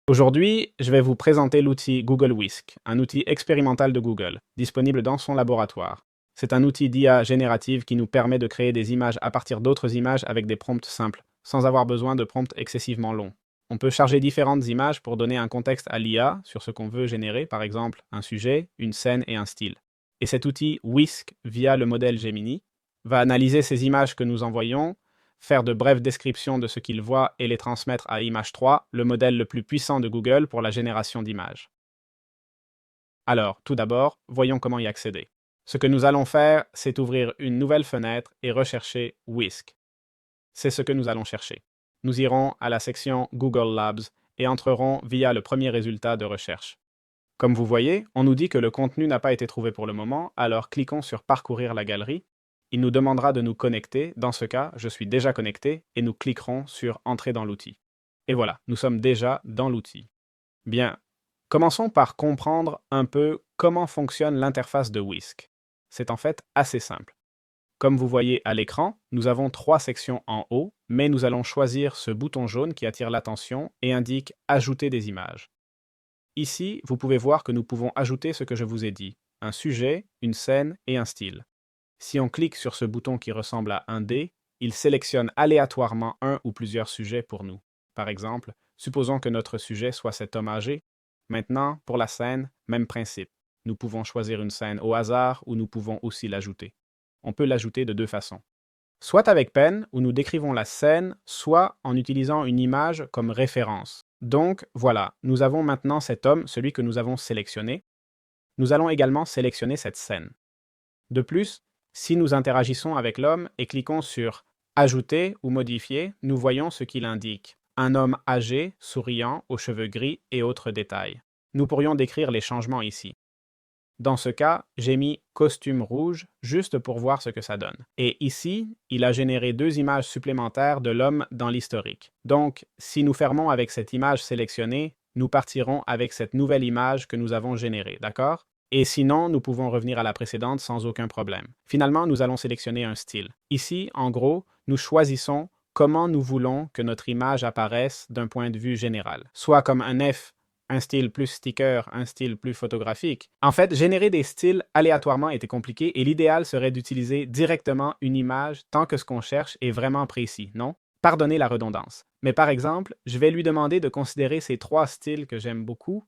Aujourd'hui, je vais vous présenter l'outil Google Whisk, un outil expérimental de Google, disponible dans son laboratoire. C'est un outil d'IA générative qui nous permet de créer des images à partir d'autres images avec des prompts simples, sans avoir besoin de prompts excessivement longs. On peut charger différentes images pour donner un contexte à l'IA sur ce qu'on veut générer, par exemple un sujet, une scène et un style. Et cet outil Whisk, via le modèle Gemini, va analyser ces images que nous envoyons, faire de brèves descriptions de ce qu'il voit et les transmettre à Image 3, le modèle le plus puissant de Google pour la génération d'images. Alors, tout d'abord, voyons comment y accéder. Ce que nous allons faire, c'est ouvrir une nouvelle fenêtre et rechercher Whisk. C'est ce que nous allons chercher. Nous irons à la section Google Labs et entrerons via le premier résultat de recherche. Comme vous voyez, on nous dit que le contenu n'a pas été trouvé pour le moment, alors cliquons sur Parcourir la galerie. Il nous demandera de nous connecter. Dans ce cas, je suis déjà connecté et nous cliquerons sur Entrer dans l'outil. Et voilà, nous sommes déjà dans l'outil. Bien, commençons par comprendre un peu comment fonctionne l'interface de Whisk. C'est en fait assez simple. Comme vous voyez à l'écran, nous avons trois sections en haut, mais nous allons choisir ce bouton jaune qui attire l'attention et indique Ajouter des images. Ici, vous pouvez voir que nous pouvons ajouter ce que je vous ai dit, un sujet, une scène et un style. Si on clique sur ce bouton qui ressemble à un dé, il sélectionne aléatoirement un ou plusieurs sujets pour nous. Par exemple, supposons que notre sujet soit cet homme âgé. Maintenant, pour la scène, même principe. Nous pouvons choisir une scène au hasard ou nous pouvons aussi l'ajouter. On peut l'ajouter de deux façons. Soit avec pen, où nous décrivons la scène, soit en utilisant une image comme référence. Donc, voilà, nous avons maintenant cet homme, celui que nous avons sélectionné. Nous allons également sélectionner cette scène. De plus, si nous interagissons avec l'homme et cliquons sur Ajouter ou Modifier, nous voyons ce qu'il indique. Un homme âgé, souriant, aux cheveux gris et autres détails. Nous pourrions décrire les changements ici. Dans ce cas, j'ai mis costume rouge juste pour voir ce que ça donne. Et ici, il a généré deux images supplémentaires de l'homme dans l'historique. Donc, si nous fermons avec cette image sélectionnée, nous partirons avec cette nouvelle image que nous avons générée, d'accord? Et sinon, nous pouvons revenir à la précédente sans aucun problème. Finalement, nous allons sélectionner un style. Ici, en gros, nous choisissons comment nous voulons que notre image apparaisse d'un point de vue général. Soit comme un F, un style plus sticker, un style plus photographique. En fait, générer des styles aléatoirement était compliqué et l'idéal serait d'utiliser directement une image tant que ce qu'on cherche est vraiment précis, non? Pardonnez la redondance. Mais par exemple, je vais lui demander de considérer ces trois styles que j'aime beaucoup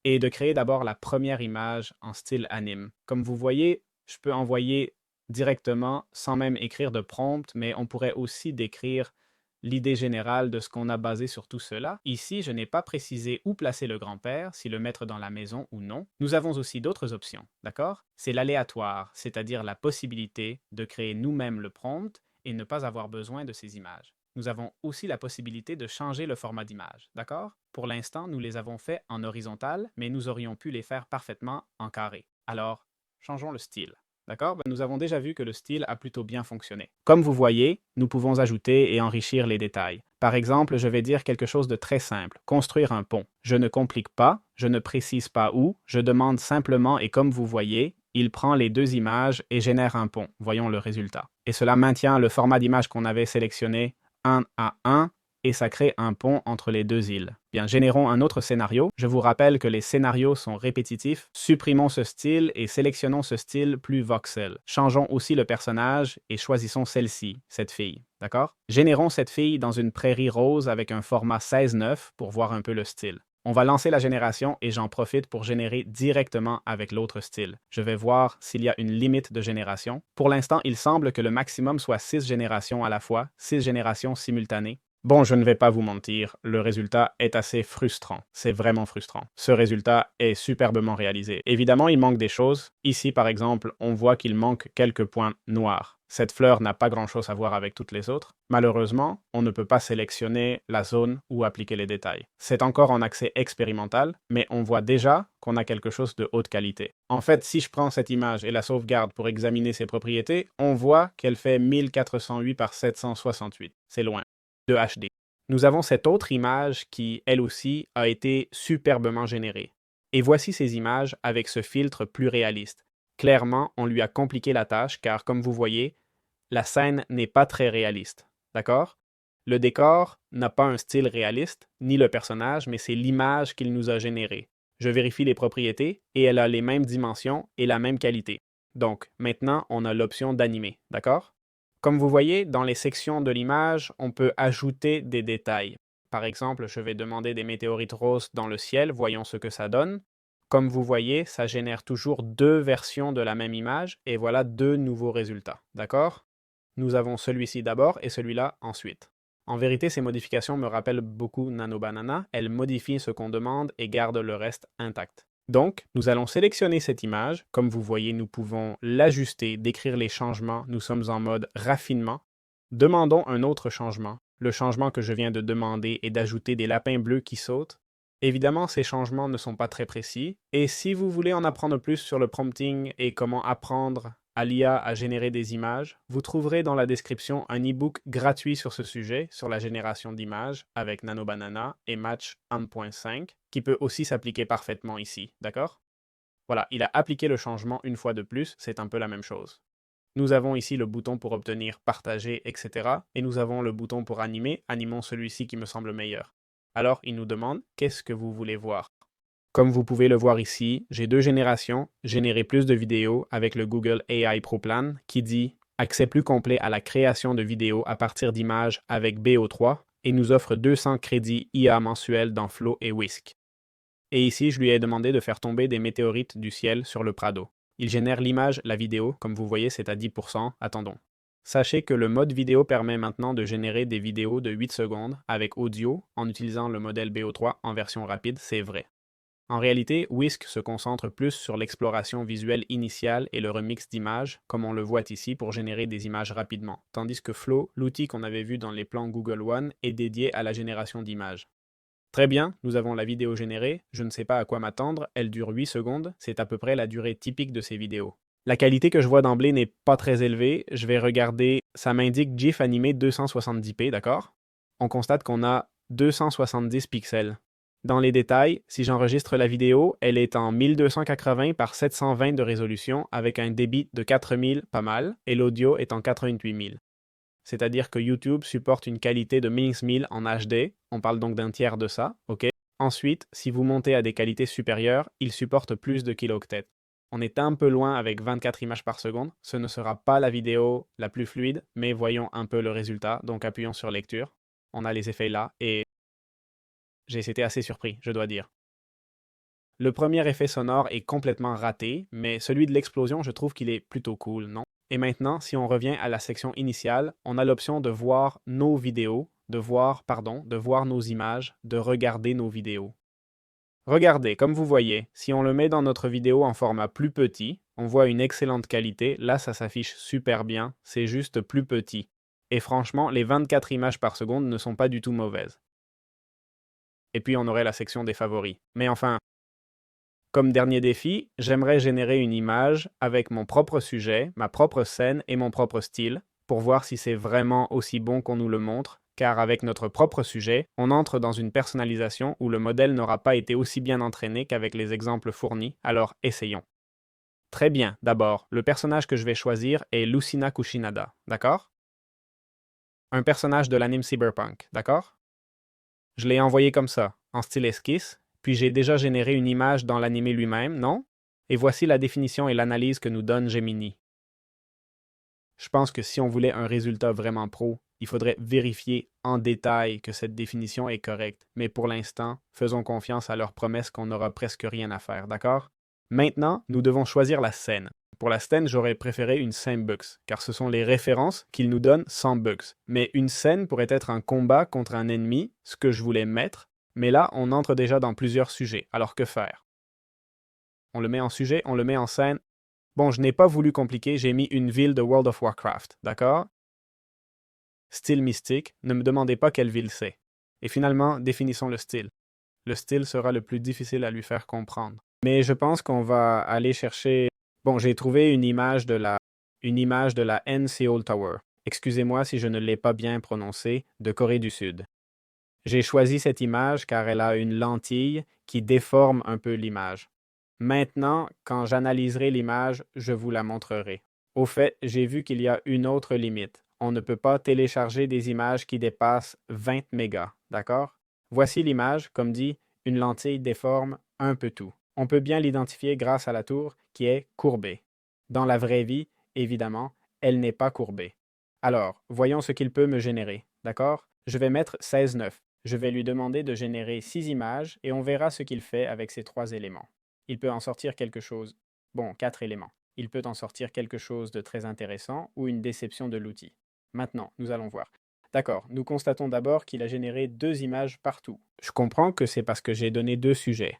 et de créer d'abord la première image en style anime. Comme vous voyez, je peux envoyer directement sans même écrire de prompt, mais on pourrait aussi décrire l'idée générale de ce qu'on a basé sur tout cela. Ici, je n'ai pas précisé où placer le grand-père, si le mettre dans la maison ou non. Nous avons aussi d'autres options, d'accord? C'est l'aléatoire, c'est-à-dire la possibilité de créer nous-mêmes le prompt et ne pas avoir besoin de ces images. Nous avons aussi la possibilité de changer le format d'image, d'accord? Pour l'instant, nous les avons fait en horizontal, mais nous aurions pu les faire parfaitement en carré. Alors, changeons le style. D'accord? Nous avons déjà vu que le style a plutôt bien fonctionné. Comme vous voyez, nous pouvons ajouter et enrichir les détails. Par exemple, je vais dire quelque chose de très simple, construire un pont. Je ne complique pas, je ne précise pas où, je demande simplement et comme vous voyez, il prend les deux images et génère un pont. Voyons le résultat. Et cela maintient le format d'image qu'on avait sélectionné 1 à 1 et ça crée un pont entre les deux îles. Bien, générons un autre scénario. Je vous rappelle que les scénarios sont répétitifs. Supprimons ce style et sélectionnons ce style plus voxel. Changeons aussi le personnage et choisissons celle-ci, cette fille. D'accord? Générons cette fille dans une prairie rose avec un format 16:9 pour voir un peu le style. On va lancer la génération et j'en profite pour générer directement avec l'autre style. Je vais voir s'il y a une limite de génération. Pour l'instant, il semble que le maximum soit 6 générations à la fois, 6 générations simultanées. Bon, je ne vais pas vous mentir, le résultat est assez frustrant. C'est vraiment frustrant. Ce résultat est superbement réalisé. Évidemment, il manque des choses. Ici, par exemple, on voit qu'il manque quelques points noirs. Cette fleur n'a pas grand-chose à voir avec toutes les autres. Malheureusement, on ne peut pas sélectionner la zone ou appliquer les détails. C'est encore en accès expérimental, mais on voit déjà qu'on a quelque chose de haute qualité. En fait, si je prends cette image et la sauvegarde pour examiner ses propriétés, on voit qu'elle fait 1408 par 768. C'est loin. De HD. Nous avons cette autre image qui, elle aussi, a été superbement générée. Et voici ces images avec ce filtre plus réaliste. Clairement, on lui a compliqué la tâche car, comme vous voyez, la scène n'est pas très réaliste. D'accord? Le décor n'a pas un style réaliste, ni le personnage, mais c'est l'image qu'il nous a générée. Je vérifie les propriétés et elle a les mêmes dimensions et la même qualité. Donc, maintenant, on a l'option d'animer, d'accord? Comme vous voyez, dans les sections de l'image, on peut ajouter des détails. Par exemple, je vais demander des météorites roses dans le ciel, voyons ce que ça donne. Comme vous voyez, ça génère toujours deux versions de la même image et voilà deux nouveaux résultats, d'accord? Nous avons celui-ci d'abord et celui-là ensuite. En vérité, ces modifications me rappellent beaucoup Nano Banana. Elles modifient ce qu'on demande et gardent le reste intact. Donc, nous allons sélectionner cette image. Comme vous voyez, nous pouvons l'ajuster, décrire les changements. Nous sommes en mode raffinement. Demandons un autre changement. Le changement que je viens de demander est d'ajouter des lapins bleus qui sautent. Évidemment, ces changements ne sont pas très précis. Et si vous voulez en apprendre plus sur le prompting et comment apprendre à l'IA à générer des images, vous trouverez dans la description un e-book gratuit sur ce sujet, sur la génération d'images avec Nano Banana et Match 1.5, qui peut aussi s'appliquer parfaitement ici, d'accord? Voilà, il a appliqué le changement une fois de plus, c'est un peu la même chose. Nous avons ici le bouton pour obtenir, partager, etc. Et nous avons le bouton pour animer, animons celui-ci qui me semble meilleur. Alors, il nous demande, qu'est-ce que vous voulez voir? Comme vous pouvez le voir ici, j'ai deux générations, générer plus de vidéos avec le Google AI Pro Plan qui dit accès plus complet à la création de vidéos à partir d'images avec BO3 et nous offre 200 crédits IA mensuels dans Flow et Whisk. Et ici, je lui ai demandé de faire tomber des météorites du ciel sur le Prado. Il génère l'image, la vidéo, comme vous voyez c'est à 10%, attendons. Sachez que le mode vidéo permet maintenant de générer des vidéos de 8 secondes avec audio en utilisant le modèle BO3 en version rapide, c'est vrai. En réalité, Whisk se concentre plus sur l'exploration visuelle initiale et le remix d'images, comme on le voit ici pour générer des images rapidement, tandis que Flow, l'outil qu'on avait vu dans les plans Google One, est dédié à la génération d'images. Très bien, nous avons la vidéo générée, je ne sais pas à quoi m'attendre, elle dure 8 secondes, c'est à peu près la durée typique de ces vidéos. La qualité que je vois d'emblée n'est pas très élevée, je vais regarder, ça m'indique GIF animé 270p, d'accord? On constate qu'on a 270 pixels. Dans les détails, si j'enregistre la vidéo, elle est en 1280 par 720 de résolution avec un débit de 4000, pas mal, et l'audio est en 88000. C'est-à-dire que YouTube supporte une qualité de 1000 en HD, on parle donc d'un tiers de ça, ok? Ensuite, si vous montez à des qualités supérieures, il supporte plus de kilooctets. On est un peu loin avec 24 images par seconde, ce ne sera pas la vidéo la plus fluide, mais voyons un peu le résultat, donc appuyons sur lecture. On a les effets là, et j'ai été assez surpris, je dois dire. Le premier effet sonore est complètement raté, mais celui de l'explosion, je trouve qu'il est plutôt cool, non? Et maintenant, si on revient à la section initiale, on a l'option de voir nos vidéos, de voir nos images, de regarder nos vidéos. Regardez, comme vous voyez, si on le met dans notre vidéo en format plus petit, on voit une excellente qualité, là ça s'affiche super bien, c'est juste plus petit. Et franchement, les 24 images par seconde ne sont pas du tout mauvaises. Et puis on aurait la section des favoris. Mais enfin, comme dernier défi, j'aimerais générer une image avec mon propre sujet, ma propre scène et mon propre style, pour voir si c'est vraiment aussi bon qu'on nous le montre, car avec notre propre sujet, on entre dans une personnalisation où le modèle n'aura pas été aussi bien entraîné qu'avec les exemples fournis, alors essayons. Très bien, d'abord, le personnage que je vais choisir est Lucina Kushinada, d'accord? Un personnage de l'anime Cyberpunk, d'accord? Je l'ai envoyé comme ça, en style esquisse, puis j'ai déjà généré une image dans l'animé lui-même, non? Et voici la définition et l'analyse que nous donne Gemini. Je pense que si on voulait un résultat vraiment pro, il faudrait vérifier en détail que cette définition est correcte. Mais pour l'instant, faisons confiance à leur promesse qu'on n'aura presque rien à faire, d'accord? Maintenant, nous devons choisir la scène. Pour la scène, j'aurais préféré une sandbox, car ce sont les références qu'ils nous donnent sans bugs. Mais une scène pourrait être un combat contre un ennemi, ce que je voulais mettre, mais là, on entre déjà dans plusieurs sujets, alors que faire? On le met en sujet, on le met en scène. Bon, je n'ai pas voulu compliquer, j'ai mis une ville de World of Warcraft, d'accord? Style mystique, ne me demandez pas quelle ville c'est. Et finalement, définissons le style. Le style sera le plus difficile à lui faire comprendre. Mais je pense qu'on va aller chercher... Bon, j'ai trouvé une image de la NCO Tower. Excusez-moi si je ne l'ai pas bien prononcé, de Corée du Sud. J'ai choisi cette image car elle a une lentille qui déforme un peu l'image. Maintenant, quand j'analyserai l'image, je vous la montrerai. Au fait, j'ai vu qu'il y a une autre limite. on ne peut pas télécharger des images qui dépassent 20 mégas, d'accord? Voici l'image, comme dit, une lentille déforme un peu tout. On peut bien l'identifier grâce à la tour qui est courbée. Dans la vraie vie, évidemment, elle n'est pas courbée. Alors, voyons ce qu'il peut me générer, d'accord? Je vais mettre 16,9. Je vais lui demander de générer 6 images et on verra ce qu'il fait avec ces 3 éléments. Il peut en sortir quelque chose. Bon, 4 éléments. Il peut en sortir quelque chose de très intéressant ou une déception de l'outil. Maintenant, nous allons voir. D'accord, nous constatons d'abord qu'il a généré 2 images partout. Je comprends que c'est parce que j'ai donné 2 sujets.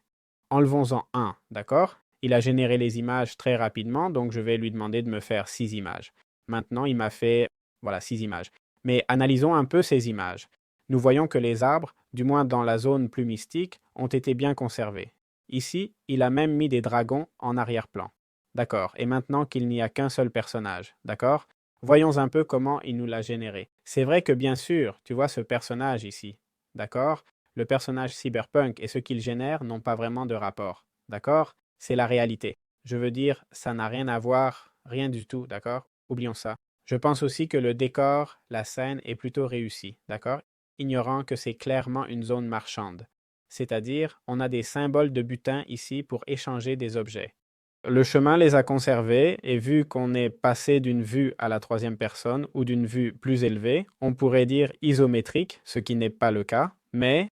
Enlevons-en un, d'accord? Il a généré les images très rapidement, donc je vais lui demander de me faire 6 images. Maintenant, il m'a fait, voilà, 6 images. Mais analysons un peu ces images. Nous voyons que les arbres, du moins dans la zone plus mystique, ont été bien conservés. Ici, il a même mis des dragons en arrière-plan. D'accord, et maintenant qu'il n'y a qu'un seul personnage, d'accord? Voyons un peu comment il nous l'a généré. C'est vrai que bien sûr, tu vois ce personnage ici, d'accord? Le personnage cyberpunk et ce qu'il génère n'ont pas vraiment de rapport, d'accord? C'est la réalité. Je veux dire, ça n'a rien à voir, rien du tout, d'accord? Oublions ça. Je pense aussi que le décor, la scène est plutôt réussi, d'accord? Ignorant que c'est clairement une zone marchande. C'est-à-dire, on a des symboles de butin ici pour échanger des objets. Le chemin les a conservés et vu qu'on est passé d'une vue à la troisième personne ou d'une vue plus élevée, on pourrait dire isométrique, ce qui n'est pas le cas, mais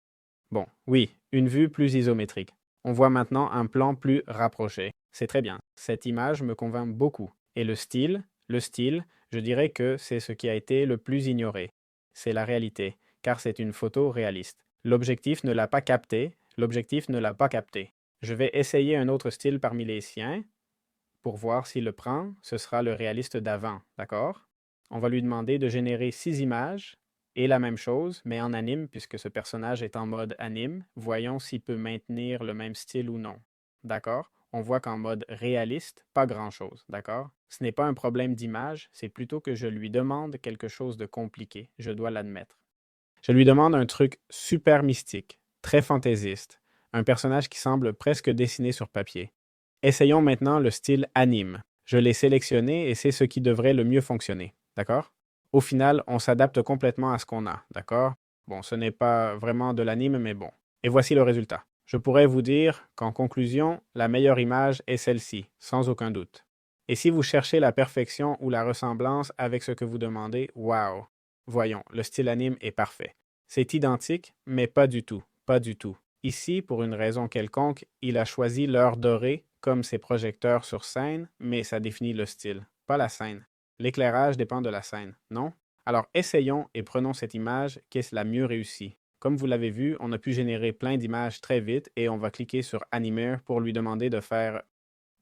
bon, oui, une vue plus isométrique. On voit maintenant un plan plus rapproché. C'est très bien. Cette image me convainc beaucoup. Et le style, je dirais que c'est ce qui a été le plus ignoré. C'est la réalité, car c'est une photo réaliste. L'objectif ne l'a pas capté, l'objectif ne l'a pas capté. Je vais essayer un autre style parmi les siens pour voir s'il le prend. Ce sera le réaliste d'avant, d'accord? On va lui demander de générer 6 images et la même chose, mais en anime, puisque ce personnage est en mode anime. Voyons s'il peut maintenir le même style ou non. D'accord? On voit qu'en mode réaliste, pas grand-chose, d'accord? Ce n'est pas un problème d'image, c'est plutôt que je lui demande quelque chose de compliqué, je dois l'admettre. Je lui demande un truc super mystique, très fantaisiste, un personnage qui semble presque dessiné sur papier. Essayons maintenant le style anime. Je l'ai sélectionné et c'est ce qui devrait le mieux fonctionner, d'accord? Au final, on s'adapte complètement à ce qu'on a, d'accord? Bon, ce n'est pas vraiment de l'anime, mais bon. Et voici le résultat. Je pourrais vous dire qu'en conclusion, la meilleure image est celle-ci, sans aucun doute. Et si vous cherchez la perfection ou la ressemblance avec ce que vous demandez, waouh! Voyons, le style anime est parfait. C'est identique, mais pas du tout, pas du tout. Ici, pour une raison quelconque, il a choisi l'heure dorée comme ses projecteurs sur scène, mais ça définit le style, pas la scène. L'éclairage dépend de la scène, non? Alors essayons et prenons cette image qui est la mieux réussie. Comme vous l'avez vu, on a pu générer plein d'images très vite et on va cliquer sur Animer pour lui demander de faire...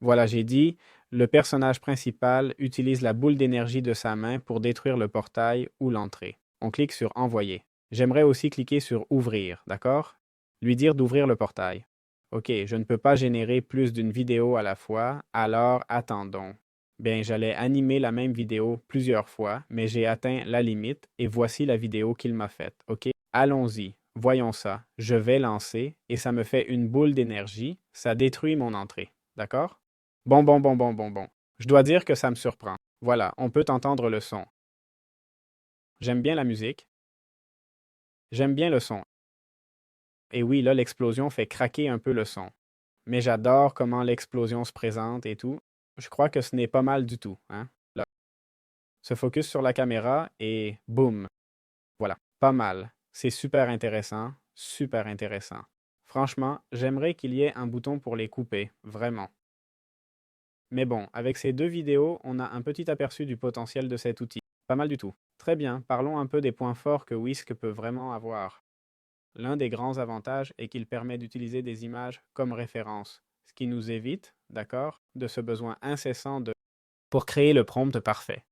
Voilà, j'ai dit, le personnage principal utilise la boule d'énergie de sa main pour détruire le portail ou l'entrée. On clique sur Envoyer. J'aimerais aussi cliquer sur Ouvrir, d'accord? Lui dire d'ouvrir le portail. OK, je ne peux pas générer plus d'une vidéo à la fois, alors attendons. Bien, j'allais animer la même vidéo plusieurs fois, mais j'ai atteint la limite et voici la vidéo qu'il m'a faite. OK, allons-y, voyons ça. Je vais lancer et ça me fait une boule d'énergie, ça détruit mon entrée. D'accord? Bon. Je dois dire que ça me surprend. Voilà, on peut entendre le son. J'aime bien la musique. J'aime bien le son. Et oui, là, l'explosion fait craquer un peu le son. Mais j'adore comment l'explosion se présente et tout. Je crois que ce n'est pas mal du tout, hein? Là. Se focus sur la caméra et boum. Voilà, pas mal. C'est super intéressant, super intéressant. Franchement, j'aimerais qu'il y ait un bouton pour les couper, vraiment. Mais bon, avec ces 2 vidéos, on a un petit aperçu du potentiel de cet outil. Pas mal du tout. Très bien, parlons un peu des points forts que Whisk peut vraiment avoir. L'un des grands avantages est qu'il permet d'utiliser des images comme référence, ce qui nous évite, d'accord, de ce besoin incessant de pour créer le prompt parfait.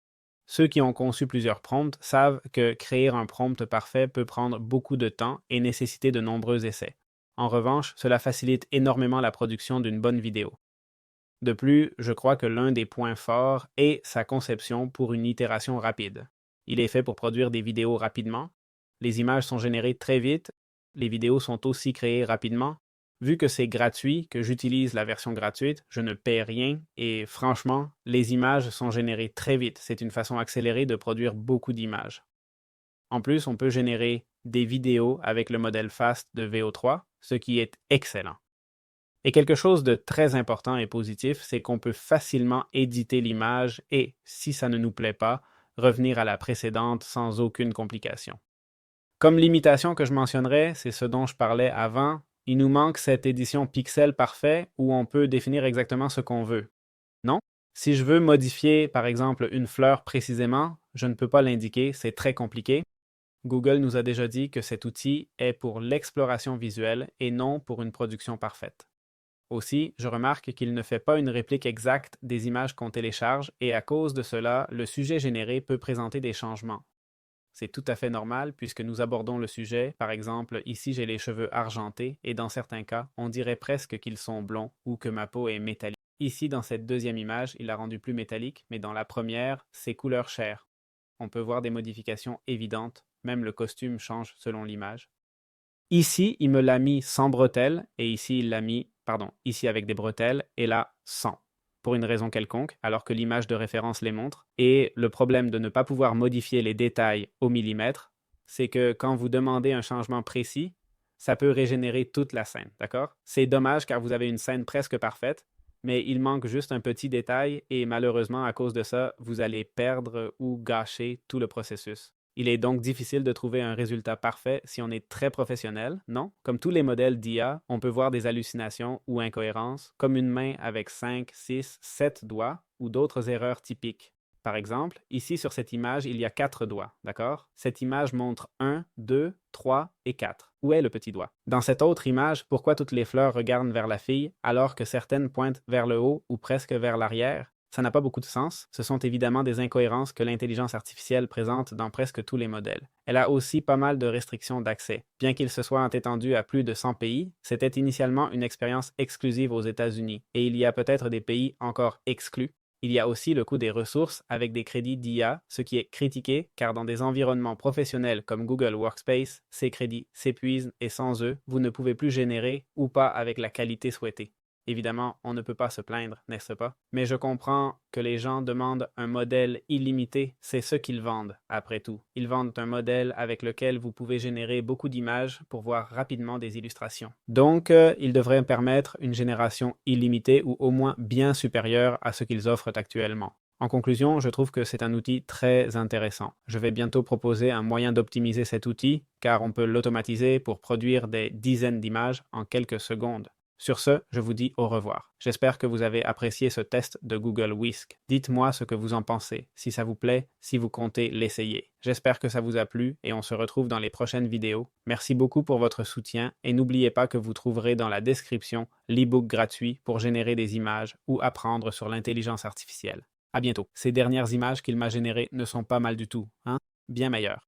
Ceux qui ont conçu plusieurs prompts savent que créer un prompt parfait peut prendre beaucoup de temps et nécessiter de nombreux essais. En revanche, cela facilite énormément la production d'une bonne vidéo. De plus, je crois que l'un des points forts est sa conception pour une itération rapide. Il est fait pour produire des vidéos rapidement, les images sont générées très vite, les vidéos sont aussi créées rapidement, Vu que c'est gratuit, que j'utilise la version gratuite, je ne paie rien et franchement, les images sont générées très vite. C'est une façon accélérée de produire beaucoup d'images. En plus, on peut générer des vidéos avec le modèle FAST de VO3, ce qui est excellent. Et quelque chose de très important et positif, c'est qu'on peut facilement éditer l'image et, si ça ne nous plaît pas, revenir à la précédente sans aucune complication. Comme limitation que je mentionnerais, c'est ce dont je parlais avant, il nous manque cette édition pixel parfait où on peut définir exactement ce qu'on veut. Non? Si je veux modifier, par exemple, une fleur précisément, je ne peux pas l'indiquer, c'est très compliqué. Google nous a déjà dit que cet outil est pour l'exploration visuelle et non pour une production parfaite. Aussi, je remarque qu'il ne fait pas une réplique exacte des images qu'on télécharge et à cause de cela, le sujet généré peut présenter des changements. C'est tout à fait normal puisque nous abordons le sujet, par exemple, ici j'ai les cheveux argentés et dans certains cas, on dirait presque qu'ils sont blonds ou que ma peau est métallique. Ici, dans cette deuxième image, il l'a rendu plus métallique, mais dans la première, c'est couleur chair. On peut voir des modifications évidentes, même le costume change selon l'image. Ici, il me l'a mis sans bretelles et ici, il l'a mis, ici avec des bretelles et là, sans, pour une raison quelconque, alors que l'image de référence les montre. Et le problème de ne pas pouvoir modifier les détails au millimètre, c'est que quand vous demandez un changement précis, ça peut régénérer toute la scène, d'accord? C'est dommage car vous avez une scène presque parfaite, mais il manque juste un petit détail et malheureusement, à cause de ça, vous allez perdre ou gâcher tout le processus. Il est donc difficile de trouver un résultat parfait si on est très professionnel, non? Comme tous les modèles d'IA, on peut voir des hallucinations ou incohérences, comme une main avec 5, 6, 7 doigts ou d'autres erreurs typiques. Par exemple, ici sur cette image, il y a 4 doigts, d'accord? Cette image montre 1, 2, 3 et 4. Où est le petit doigt? Dans cette autre image, pourquoi toutes les fleurs regardent vers la fille alors que certaines pointent vers le haut ou presque vers l'arrière? Ça n'a pas beaucoup de sens. Ce sont évidemment des incohérences que l'intelligence artificielle présente dans presque tous les modèles. Elle a aussi pas mal de restrictions d'accès. Bien qu'il se soit étendu à plus de 100 pays, c'était initialement une expérience exclusive aux États-Unis, et il y a peut-être des pays encore exclus. Il y a aussi le coût des ressources avec des crédits d'IA, ce qui est critiqué car dans des environnements professionnels comme Google Workspace, ces crédits s'épuisent et sans eux, vous ne pouvez plus générer ou pas avec la qualité souhaitée. Évidemment, on ne peut pas se plaindre, n'est-ce pas? Mais je comprends que les gens demandent un modèle illimité, c'est ce qu'ils vendent, après tout. Ils vendent un modèle avec lequel vous pouvez générer beaucoup d'images pour voir rapidement des illustrations. Donc, ils devraient permettre une génération illimitée ou au moins bien supérieure à ce qu'ils offrent actuellement. En conclusion, je trouve que c'est un outil très intéressant. Je vais bientôt proposer un moyen d'optimiser cet outil, car on peut l'automatiser pour produire des dizaines d'images en quelques secondes. Sur ce, je vous dis au revoir. J'espère que vous avez apprécié ce test de Google Whisk. Dites-moi ce que vous en pensez, si ça vous plaît, si vous comptez l'essayer. J'espère que ça vous a plu et on se retrouve dans les prochaines vidéos. Merci beaucoup pour votre soutien et n'oubliez pas que vous trouverez dans la description l'e-book gratuit pour générer des images ou apprendre sur l'intelligence artificielle. À bientôt. Ces dernières images qu'il m'a générées ne sont pas mal du tout, hein? Bien meilleures.